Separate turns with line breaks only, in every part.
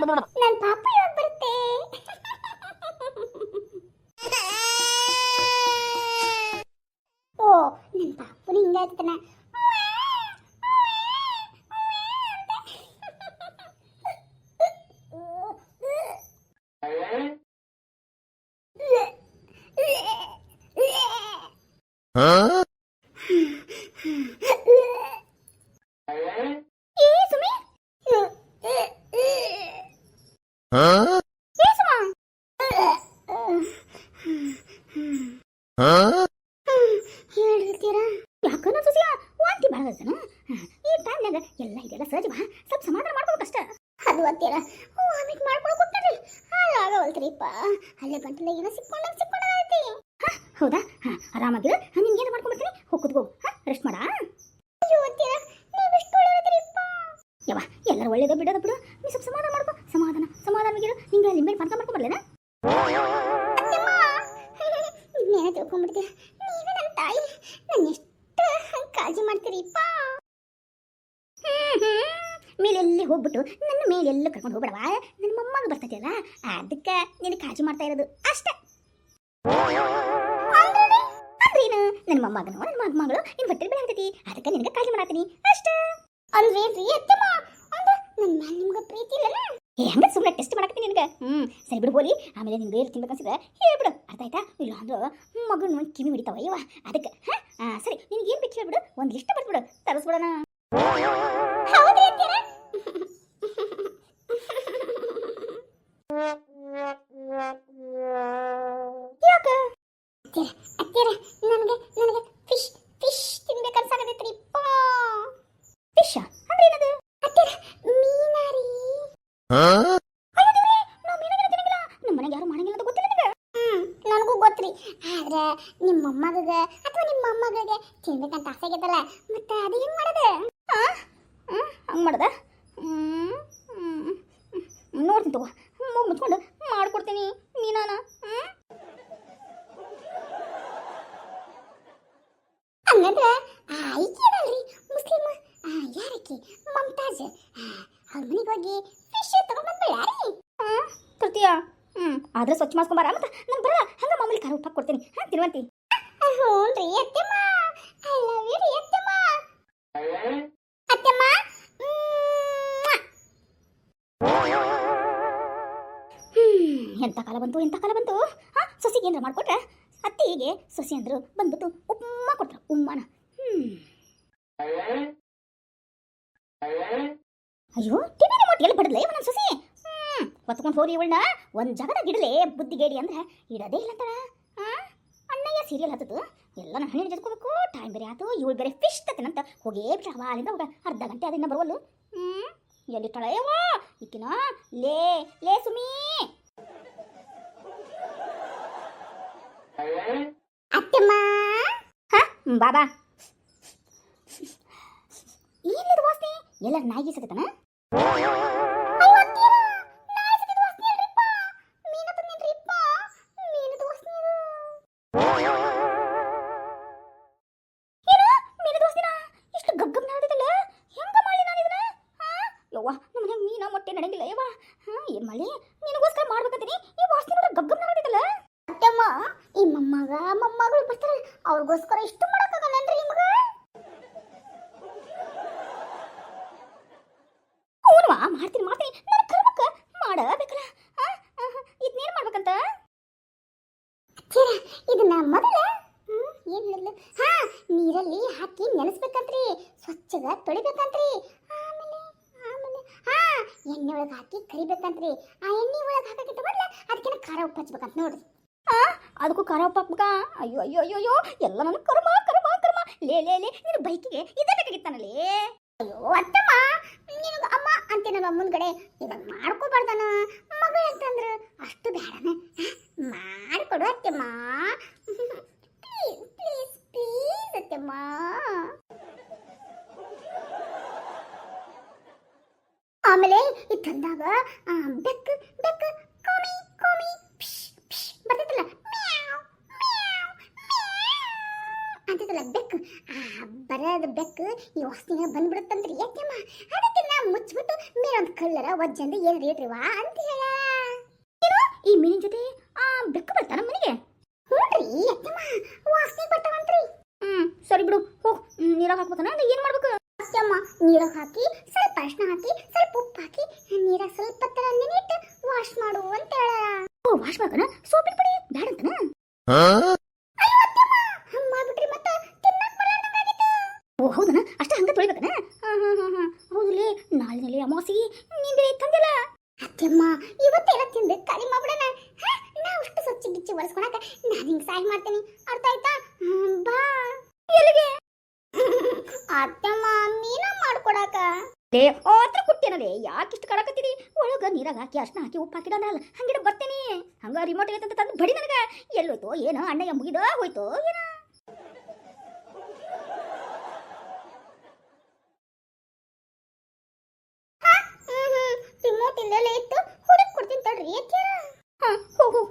ನನ್ನ ಪಾಪ ಯಾವಾಗ ಬರುತ್ತೆ? ಓ ನನ್ನ ಪಾಪು ಹಿಂಗಾಯ್ತಾನ. ಹೇಳ್ತೀರಾ ಯಾಕನ ಸುಸಿಯ ವಾಂತಿ ಬಾಳಗದನ ಈ ಟೈಮ್ನಾಗ ಎಲ್ಲ ಇದೆಲ್ಲ ಸಹಜ ಬಾ ಸ್ವಲ್ಪ ಸಮಾಧಾನ ಮಾಡ್ಕೊಬೇಕಷ್ಟ ಅದು ಅಂತೀರಾ ವಾಮಿಟ್ ಮಾಡ್ಕೊಳಕ್ ಹೋಗ್ತಾರ್ರಿ ಆಗವಲ್ತ್ರಿಪ್ಪ ಅಲ್ಲೇ ಗಂಟಲ ಏನೋ ಸಿಕ್ಕೊಂಡೈತಿ ಹೌದಾ ಆರಾಮಾಗಿರು ನಿನ್ಗೇನು ಮಾಡ್ಕೊಂಡ್ಬಿಡ್ತೀನಿ ಹೋಗ್ಕುತ್ಕೋ ರೆಸ್ಟ್ ಮಾಡ ಅಯ್ಯೋ ಅಂತೀರಾ ನೀವೆಷ್ಟು ಒಳ್ಳೆಯದ್ರಿಪ್ಪ ಯವ್ವ ಎಲ್ಲರೂ ಒಳ್ಳೇದ ಬಿಡೋದ ಬಿಡು ನೀ ಸ್ವಲ್ಪ ಸಮಾಧಾನ ಮಾಡ್ಕೊ ಸಮಾಧಾನವಾಗಿರು ನಿಂಗೆ ಲಿಂಬೆ ಪಾಕ ಮಾಡ್ಕೊಂಡ್ಬರ್ಲೇನಾ ನೀನೇ ತಿಳ್ಕೊಂಡ್ಬಿಡ್ತೀರ ನೀವೇ ನನ್ನ ತಾಯಿ ನನ್ನ ಎಷ್ಟು ಕಾಳಜಿ ಮಾಡ್ತೀರಿಪ್ಪ ಮೇಲೆಲ್ಲಿ ಹೋಗ್ಬಿಟ್ಟು ನನ್ನ ಮೇಲೆಲ್ಲ ಕರ್ಕೊಂಡು ಹೋಗ್ಬಿಡವಾ ನನ್ನ ಮೊಮ್ಮಗ ಬರ್ತೈತಿಯಲ್ಲ ಅದಕ್ಕೆ ನಿನಗೆ ಕಾಳಜಿ ಮಾಡ್ತಾ ಇರೋದು ಅಷ್ಟೇ ಅಂದ್ರೇನು ನನ್ನ ಮೊಮ್ಮಗನು ನನ್ನ ಮಗಳು ನಿನ್ನ ಹೊಟ್ಟೆಲಿ ಬೆಳಗ್ತೈತಿ ಅದಕ್ಕೆ ನಿನಗೆ ಕಾಳಜಿ ಮಾಡತ್ತೀನಿ ಅಷ್ಟೇ ಅಂದ್ರೇನ್ರಿ ಅತ್ತಮ್ಮ ಅಂದ್ರೆ ನನ್ನ ಮೇಲೆ ನಿಮ್ಗೆ ಪ್ರೀತಿ ಇಲ್ಲನ ಹೆಂಗ ಸುಮ್ಮನೆ ಟೆಸ್ಟ್ ಮಾಡಕತ್ತೀನಿ ನಿನಗೆ ಸರಿ ಬಿಡು ಬೋಲಿ ಆಮೇಲೆ ನಿನ್ಗೆ ಏನು ತಿನ್ಬೇಕನ್ಸಿದ್ರೆ ಹೇಳ್ಬಿಡು ಅರ್ಥ ಆಯ್ತಾ ಇಲ್ಲ ಅಂದ್ರೆ ಮಗನ ಕಿವಿ ಹಿಡಿತಾವ ಅಯ್ಯವ ಅದಕ್ಕೆ ಸರಿ ನಿನ್ಗೆ ಏನು ಬೇಕು ಹೇಳ್ಬಿಡು ಒಂದು ಲಿಸ್ಟ್ ಬರ್ಬಿಡು ತರಿಸ್ಬಿಡೋಣ ಹೌದ್ರಿ ಅಂತೀರ ಯಾಕ ಅತ್ತೀರ ನನಗೆ ಫಿಶ್ ತಿನ್ಬೇಕನ್ಸಾಗತೈತ್ರಿ ಫಿಶ್ ಅಂದ್ರೆ ಏನದು ಅತ್ತೀರ ಮೀನಾರಿ ನನಗೂ ಗೊತ್ತ್ರಿ ಆದ್ರೆ ನಿಮ್ಮ ಮೊಮ್ಮಗ ಅಥವಾ ನಿಮ್ಮ ಮೊಮ್ಮಗಳಿಗೆ ತಿನ್ಬೇಕಂತ ಆಸೆ ಆಗೈತಲ್ಲ ಮತ್ತೆ ಅದು ಹೆಂಗ್ ಮಾಡದ ಹಂಗ್ ಮಾಡದ ನೋಡ್ತೀನಿ ತಗೋ ಮೂಗ್ ಮುಚ್ಕೊಂಡು ಮಾಡ್ಕೊಡ್ತೀನಿ ಮೀನಾನ ಹಂಗಂದ್ರೆ ಈಕೆ ಅದಲ್ರಿ ಮುಸ್ಲಿಮ್ ಯಾರಕ್ಕಿ ಮಮ್ತಾಜ್ ಅವ್ರ ಮನೆಗೆ ಹೋಗಿ ಫಿಶ್ ತಗೊಂಡ್ಬಂದ್ಬಿಡಾರಿ ತೃತೀಯ ಆದ್ರೆ ಸ್ವಚ್ಛ ಮಾಡ್ಕೊಂಬಾರ ಮತ್ತೆ ನಾನು ಬರಲ್ಲ ಹಂಗ ಮಾಮೂಲಿ ಖಾರ ಉಪ್ಪಾಕ್ ಕೊಡ್ತೀನಿ ತಿರುವಂತಿ ಹ್ಞೂನ್ರಿ ಅತ್ತೆಮ್ಮ ಐ ಲವ್ ಯು ರೀ ಅತ್ತೆಮ್ಮ ಅತ್ತೆಮ್ಮ ಎಂತ ಕಾಲ ಬಂತು ಸೊಸಿಗೆ ಏನಾರ ಮಾಡ್ಕೊಟ್ರೆ ಅತ್ತಿಗೆ ಸೊಸಿ ಅಂದ್ರು ಬಂದ್ಬಿಟ್ಟು ಉಪ್ಮಾ ಕೊಡ್ತಾರ ಉಮ್ಮಾನ ಅಯ್ಯೋ ಟಿವಿ ರಿಮೋಟ್ ಎಲ್ಲಿ ಬಡದ್ಲೆ ನನ್ನ ಸೊಸಿ ಹೊತ್ಕೊಂಡು ಹೋರಿ ಇವಳನ್ನ ಒಂದು ಜಾಗದಾಗ ಇಡಲೇ ಬುದ್ಧಿಗೇಡಿ ಅಂದ್ರೆ ಇಡೋದೇ ಇಲ್ಲ ಅಂತಾಳ ಅಣ್ಣಯ್ಯ ಸೀರಿಯಲ್ ಹತ್ತದು ಎಲ್ಲ ನಾನು ಹಣ್ಣಿನ ಜೊತೆಕೋಬೇಕು ಟೈಮ್ ಬೇರೆ ಆಯ್ತು ಇವಳು ಬೇರೆ ಫಿಶ್ ತತ್ತನಂತ ಹೋಗೇ ಬಿಟ್ರೆ ಅಲ್ಲಿಂದ ಹೋಗ ಅರ್ಧ ಗಂಟೆ ಅದನ್ನ ಬರುವಲ್ಲು ಎಲ್ಲಿಟ್ಟಾಳಯ್ಯವ ಈಕಿನ ಲೇ ಸುಮಿ ಅತ್ತಮ್ಮ ಬಾಬಾ ಏನಿದು ವಾಸನೆ ಎಲ್ಲರ ನಾಯಿಗೆ ಸತ್ತನ ಯವ್ವ ನಮ್ಮನೆ ಮೀನ ಮೊಟ್ಟೆ ನಡೆಯಂಗಿಲ್ಲ ಯವ್ವ ಏನು ಮಾಡಿ ನಿನಗೋಸ್ಕರ ಮಾಡ್ಬೇಕಂತೀನಿ ಈ ವಾಸನೆ ನೋಡ್ರೆ ಗಗ್ಗಮ್ ನಡೆದಿಲ್ಲ ಅತ್ತಮ್ಮ ಈ ಮೊಮ್ಮಗಳು ಬರ್ತಾರೆ ಅವ್ರಿಗೋಸ್ಕರ ಇಷ್ಟು ಮಾಡಕ್ಕಾಗಲ್ಲನ್ರಿ ನಿಮ್ಗೆ ಹ್ಞೂನ್ವಾ ಮಾಡ್ತೀನಿ ನನ್ನ ಕರ್ಮಕ್ಕೆ ಮಾಡಬೇಕಲ್ಲ ಇದನ್ನೇನು ಮಾಡ್ಬೇಕಂತ ಇದನ್ನ ಮೊದಲ ಏನು ಹೇಳಿದ್ಲು ನೀರಲ್ಲಿ ಹಾಕಿ ನೆನೆಸ್ಬೇಕಂತ್ರಿ ಸ್ವಚ್ಛಗ ತೊಳಿಬೇಕಂತ್ರಿ ಎಣ್ಣೆ ಒಳಗೆ ಹಾಕಿ ಕರಿಬೇಕಂತ್ರಿ ಆ ಎಣ್ಣೆ ಒಳಗೆ ಹಾಕಕ್ಕಿಂತ ಮೊದಲ ಅದಕ್ಕೆನ ಖಾರ ಉಪ್ಪು ಹಚ್ಬೇಕಂತ ನೋಡ್ರಿ ಅದಕ್ಕೂ ಖಾರ ಉಪ್ಪು ಹಾಕ್ಬೇಕಾ ಅಯ್ಯೋ ಎಲ್ಲ ನನ್ನ ಕರ್ಮ ಲೇ ನಿನ್ನ ಬೈಕಿಗೆ ಇದೇ ಬೇಕಾಗಿತ್ತಾನಲ್ಲಿ ಅಯ್ಯೋ ಅತ್ತಮ್ಮ ನಿನಗೆ ಅಮ್ಮ ಅಂತೀನಲ್ಲ ಮುಂದ್ಗಡೆ ಇವಾಗ ಮಾಡ್ಕೋಬಾರ್ದನ ಮಗಳು ಅಂತಂದ್ರೆ ಅಷ್ಟು ಬೇಡನ ಮಾಡಿಕೊಡು ಅತ್ತಮ್ಮ ಪ್ಲೀಸ್ ಅತ್ತಮ್ಮ ಆಮೇಲೆ ಇದು ತಂದಾಗ ಬೆಕ್ಕು ಕೋಮಿ ಬರ್ತೈತಲ್ಲ ಅಂತಿದ್ದಲ್ಲ ಬೆಕ್ಕು ಬರೋದು ಬೆಕ್ಕು ಈ ವಾಸನೆ ಬಂದ್ಬಿಡುತ್ತಂದ್ರಿ ಯಾಕೆಮ್ಮ ಅದಕ್ಕೆ ನಾ ಮುಚ್ಚಿಬಿಟ್ಟು ಮೇಲೊಂದು ಕಳ್ಳರ ಒಜ್ಜಂದು ಏನು ರೇಟ್ರಿ ವಾ ಅಂತ ಹೇಳ. ಏನು ಈ ಮೀನಿನ ಜೊತೆ ಬೆಕ್ಕು ಬರ್ತಾನ ಮನೆಗೆ? ಹ್ಞೂನ್ರಿ ಅತ್ತಮ್ಮ, ವಾಸನೆ ಬರ್ತಾವಂತ್ರಿ. ಸರಿ ಬಿಡು, ಹೋಗ್ ನೀರಾಗ ಹಾಕ್ಬೇಕನ ಏನು ಮಾಡ್ಬೇಕು? ಅತ್ತಮ್ಮ ನೀರಾಗ ಹಾಕಿ ಸ್ವಲ್ಪ ಅರ್ಶಿನ ಹಾಕಿ ಸ್ವಲ್ಪ ಉಪ್ಪು ಹಾಕಿ ನೀರಾಗ ಸ್ವಲ್ಪ ತರ ನೆನಿಟ್ಟು ವಾಶ್ ಮಾಡು ಅಂತ ಹೇಳ. ಓ ವಾಶ್ ಮಾಡ್ಕನ? ಸೋಪಿನ ಪುಡಿ ಬ್ಯಾಡ ಅಂತನ? ಅಯ್ಯೋ ಅತ್ತಮ್ಮ, ಹಂಗ ಮಾಡ್ಬಿಟ್ರಿ ಮತ್ತೆ ತಿನ್ನಕ್ ಬರಲಾರ್ದಂಗಾಗಿತ್ತು. ಓ ಹೌದನ? ಅಷ್ಟ ಹಂಗ ತೊಳಿಬೇಕನ? ಹೌದಲೇ, ನಾಳಿನಲ್ಲಿ ಅಮಾವಾಸ್ಯೆ ನೀನ್ ಬೇರೆ ತಂದಿಲ್ಲ. ಅತ್ತಮ್ಮ ಇವತ್ತೆಲ್ಲ ತಿಂದು ಕಡಿಮೆ ಮಾಡ್ಬಿಡಣ. ನಾವು ಅಷ್ಟು ಸ್ವಚ್ಛ ಗಿಚ್ಚಿ ಒರೆಸ್ಕೊಳಕ ನಾನು ಹಿಂಗೆ ಸಹಾಯ ಮಾಡ್ತೀನಿ, ಅರ್ಥ ಆಯ್ತಾ? ಬಾ. ಎಲ್ಲಿಗೆ? ಅತ್ತಮ್ಮ ಮೀನ ಮಾಡ್ಕೊಡಕ. ಲೇ ಆತ್ರ ಕೊಟ್ಟೇನಲೇ, ಯಾಕಿಷ್ಟು ಕಡಕತ್ತೀರಿ? ಒಳಗ ನೀರಾಗ ಹಾಕಿ ಅರ್ಶಿನ ಹಾಕಿ ಉಪ್ಪು ಹಾಕಿಡಲ್ಲ, ಹಂಗಿಡ ಬರ್ತೇನೆ. ಹಂಗ ರಿಮೋಟ್ ಐತಂತ ತಂದು ಬಡಿ ನನಗ. ಎಲ್ಲೋಯ್ತೋ ಏನೋ, ಅಣ್ಣಯ್ಯ ಮುಗಿದ ಹೋಯ್ತೋ ಏನೋ. ರಿಮೋಟ್ ಇಲ್ಲೇ ಇತ್ತು, ಹುಡುಕ್ ಕೊಡ್ತೀನಿ ತಡ್ರಿ. ಹೋಗು.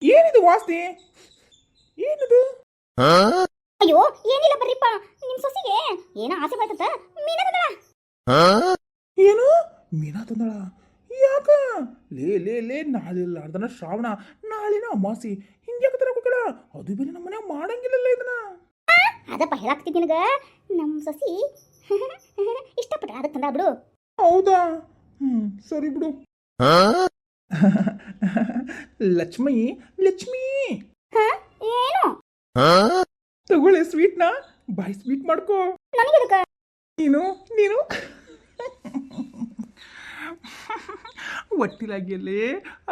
ಏನಿದು ವಾಸನೆ? ಏನಿದು?
ಅಯ್ಯೋ ಏನಿಲ್ಲ ಬರ್ರಿಪ್ಪ, ನಿಮ್ ಸೊಸಿಗೆ ಏನೋ ಆಸೆ ಬರ್ತದ, ಮೀನ ತಂದಳ.
ಏನು ಮೀನಾ ತಂದಳ? ಯಾಕ? ಲೇ ಲೇ ಲೇ, ನಾಳೆ ಅರ್ಧನ ಶ್ರಾವಣ, ನಾಳಿನ ಅಮಾಸಿ, ಹಿಂಗ್ಯಾಕ ತರಕೋಕಳ? ಅದು ಬೇರೆ ನಮ್ಮ ಮನ್ಯಾಗ ಮಾಡಂಗಿಲ್ಲಲ್ಲ ಇದನ್ನ.
ಅದಪ್ಪ ಹೇಳಾಕ್ತಿದ್ದಿ ನಿನಗ, ನಮ್ ಸೊಸಿ ಇಷ್ಟಪಟ್ಟ ಅದಕ್ಕೆ ತಂದ ಬಿಡು.
ಹೌದಾ? ಸರಿ ಬಿಡು. ಲಕ್ಷ್ಮಿ ಲಕ್ಷ್ಮಿ,
ಏನು
ತಗೊಳ್ಳೆ ಸ್ವೀಟ್ನ, ಬಾಯ್ ಸ್ವೀಟ್ ಮಾಡ್ಕೋ.
ನನಗೆ
ನೀನು ನೀನು ಒಟ್ಟಿಲಾಗಿಯಲ್ಲೇ,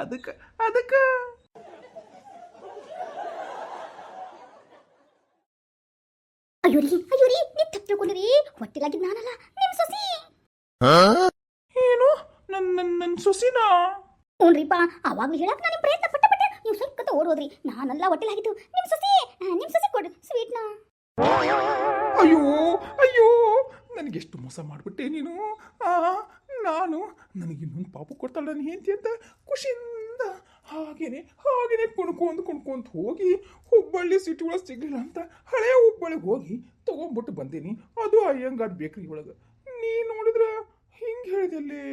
ಅದಕ್ಕ ಅದಕ್ಕ
ಅಯ್ಯೋರಿ ನೀ ತಪ್ಪು ತಿಳ್ಕೊಂಡಿರಿ, ಹೊಟ್ಟಿಲಾಗಿದ್ ನಾನಲ್ಲ ನಿಮ್ ಸೊಸಿ.
ಏನು ನನ್ನ ಸೊಸಿನಾ?
ಹ್ಞೂನ್ರಿಪ್ಪ, ಅವಾಗ್ಲೂ ಹೇಳಕ್ ನಾನು ಪ್ರಯತ್ನ ಪಟ್ಟೆ, ನೀವು ಸಕ್ಕತ್ತ ಓಡೋದ್ರಿ. ನಾನೆಲ್ಲ ಹೊಟ್ಟಿಲಾಗಿದ್ದು ನಿಮ್ ಸೊಸಿ ಕೊಡ್ರಿ ಸ್ವೀಟ್ನ.
ಅಯ್ಯೋ ಅಯ್ಯೋ, ನನಗೆಷ್ಟು ಮೋಸ ಮಾಡಿಬಿಟ್ಟೆ ನೀನು. ನನಗೆ ಇನ್ನೊಂದು ಪಾಪು ಕೊಡ್ತಾಳೆ ನನ್ನ ಹೆಂಡತಿ ಅಂತ ಖುಷಿಯಿಂದ ಹಾಗೇನೆ ಕುಣ್ಕೊಂತ ಹೋಗಿ ಹುಬ್ಬಳ್ಳಿ ಸಿಟಿ ಒಳಗೆ ಸಿಗಲಿಲ್ಲ ಅಂತ ಹಳೆಯ ಹುಬ್ಬಳ್ಳಿಗೆ ಹೋಗಿ ತೊಗೊಂಡ್ಬಿಟ್ಟು ಬಂದೀನಿ. ಅದು ಅಯ್ಯಂಗಾರ್ ಬೇಕ್ರಿ ಒಳಗೆ. ನೀ ನೋಡಿದ್ರೆ ಹಿಂಗೆ ಹೇಳಿದಲ್ಲಿ.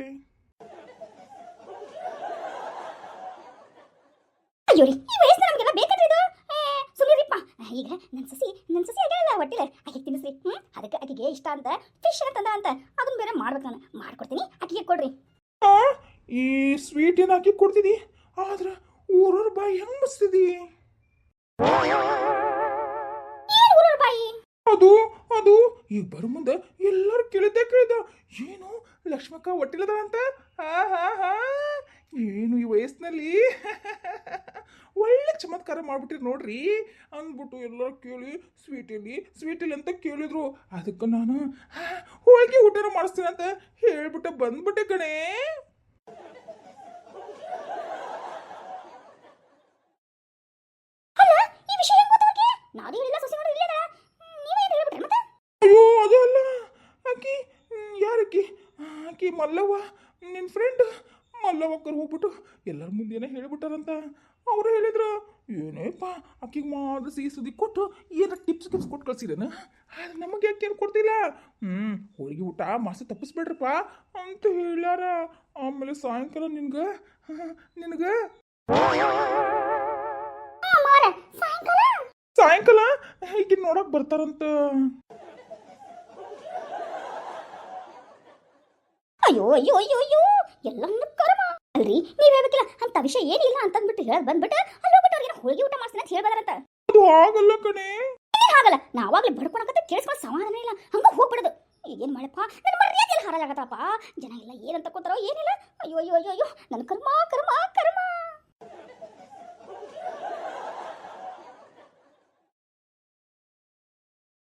ಅಯ್ಯೋರಿ, ಈ ವಯಸ್ಸು ನಮಗೆಲ್ಲ ಬೇಕಂದ್ರೆ ಇದು ಸುಮ್ಮನಿರಿಪ್ಪ. ಈಗ ನನ್ನ ಸಸಿ ಆಗ್ಯಾಳಲ್ಲ ಹೊಟ್ಟಿಲೆ, ಆಕೆ ತಿನ್ನಿಸ್ರಿ. ಅದಕ್ಕೆ ಆಕೆಗೆ ಇಷ್ಟ ಅಂತ ಫಿಶ್ ಅಂತಂದ ಅಂತ ಅದನ್ನ ಬೇರೆ ಮಾಡ್ಬೇಕು, ನಾನು ಮಾಡ್ಕೊಡ್ತೀನಿ, ಆಕೆಗೆ ಕೊಡ್ರಿ.
ಈ ಸ್ವೀಟ್ ಏನು ಹಾಕಿ ಕೊಡ್ತಿದಿ, ಆದ್ರೆ ಊರವ್ರ ಬಾಯಿ ಹೆಂಗ್ ಮುಸ್ತಿದಿ?
ಏನು ಊರವ್ರ ಬಾಯಿ?
ಅದು ಈಗ ಬರೋ ಮುಂದೆ ಎಲ್ಲರೂ ಕೇಳಿದ್ದ ಏನು ಲಕ್ಷ್ಮಕ್ಕ ಹೊಟ್ಟಿಲದ ಅಂತ. ಏನು ಈ ವಯಸ್ಸಿನಲ್ಲಿ ಒಳ್ಳೆ ಚಮತ್ಕಾರ ಮಾಡ್ಬಿಟ್ಟಿರಿ ನೋಡ್ರಿ ಅಂದ್ಬಿಟ್ಟು ಎಲ್ಲರೂ ಕೇಳಿ ಸ್ವೀಟ್ ಇಲ್ಲಿ ಅಂತ ಕೇಳಿದ್ರು. ಅದಕ್ಕೆ ನಾನು ಹೋಳಿಗೆ ಊಟನ ಮಾಡಿಸ್ತೀನಿ ಅಂತ ಹೇಳ್ಬಿಟ್ಟು ಬಂದ್ಬಿಟ್ಟೆ ಕಣೆ.
ನಾನು ಹೇಳಿಲ್ಲ, ಸೊಸಿ ನೋಡಿ ಇಲ್ಲದ ನೀವೇ ಹೇಳ್ಬಿಟ್ರೆ ಮತ್ತೆ.
ಅಯ್ಯೋ ಅದು ಅಲ್ಲ, ಆಕಿ ಮಲ್ಲವ್ವ, ನಿನ್ನ ಫ್ರೆಂಡ್ ಮಲ್ಲವ್ವಕ್ಕರು ಹೋಗ್ಬಿಟ್ಟು ಎಲ್ಲರ ಮುಂದೇನೆ ಹೇಳಿಬಿಟ್ಟಾರಂತ. ಅವರು ಹೇಳಿದ್ರು, ಏನೇಪ್ಪ ಆಕಿಗೆ ಮಾತ್ರ ಸಿಹಿ ಸುದ್ದಿ ಕೊಟ್ಟು ಏನೋ ಟಿಪ್ಸ್ ಕೊಟ್ಟು ಕಳ್ಸಿರೇನ, ಆದ್ರೆ ನಮಗೆ ಯಾಕೆ ಏನು ಕೊಡ್ತಿಲ್ಲ. ಹೋಳಿಗೆ ಊಟ ಮಾಸ ತಪ್ಪಿಸ್ಬೇಡ್ರಪ್ಪ ಅಂತ ಹೇಳ್ಯಾರ. ಆಮೇಲೆ ಸಾಯಂಕಾಲ ನಿನಗೆ ಸಾಯಂಕಾಲ ಈಗ ನೋಡಕ್ ಬರ್ತಾರಂತ.
ಅಯ್ಯೋ ಎಲ್ಲ ಕರ್ಮ ಅಲ್ರಿ. ನೀವ್ ಹೇಳ್ಬೇಕಿಲ್ಲ ಅಂತ ವಿಷಯ ಏನಿಲ್ಲ ಅಂತಂದ್ಬಿಟ್ಟು ಹೇಳದ್ ಬಂದ್ಬಿಟ್ಟು ಅಲ್ಲಿ ಹೋಗ್ಬಿಟ್ಟು ಅವ್ರಿಗೆ ಹೋಳಿಗೆ ಊಟ ಮಾಡ್ತೀನಿ ಅಂತ ಹೇಳ್ಬಾರಂತ.
ಅದು ಆಗಲ್ಲ ಕಣೆ.
ಹಾಗಲ್ಲ, ನಾವಾಗ್ಲೇ ಬಡ್ಕೊಳಕತ್ತ ಕೇಳಿಸ್ಕೊಂಡು ಸಮಾಧಾನ ಇಲ್ಲ, ಹಂಗ ಹೋಗ್ಬಿಡೋದು. ಏನ್ ಮಾಡಪ್ಪ, ನನ್ನ ಮರ್ಯಾದೆ ಎಲ್ಲ ಹಾರಾಗತ್ತಪ್ಪ. ಜನ ಎಲ್ಲ ಏನಂತ ಕೂತಾರೋ ಏನಿಲ್ಲ. ಅಯ್ಯೋ ನನ್ನ ಕರ್ಮ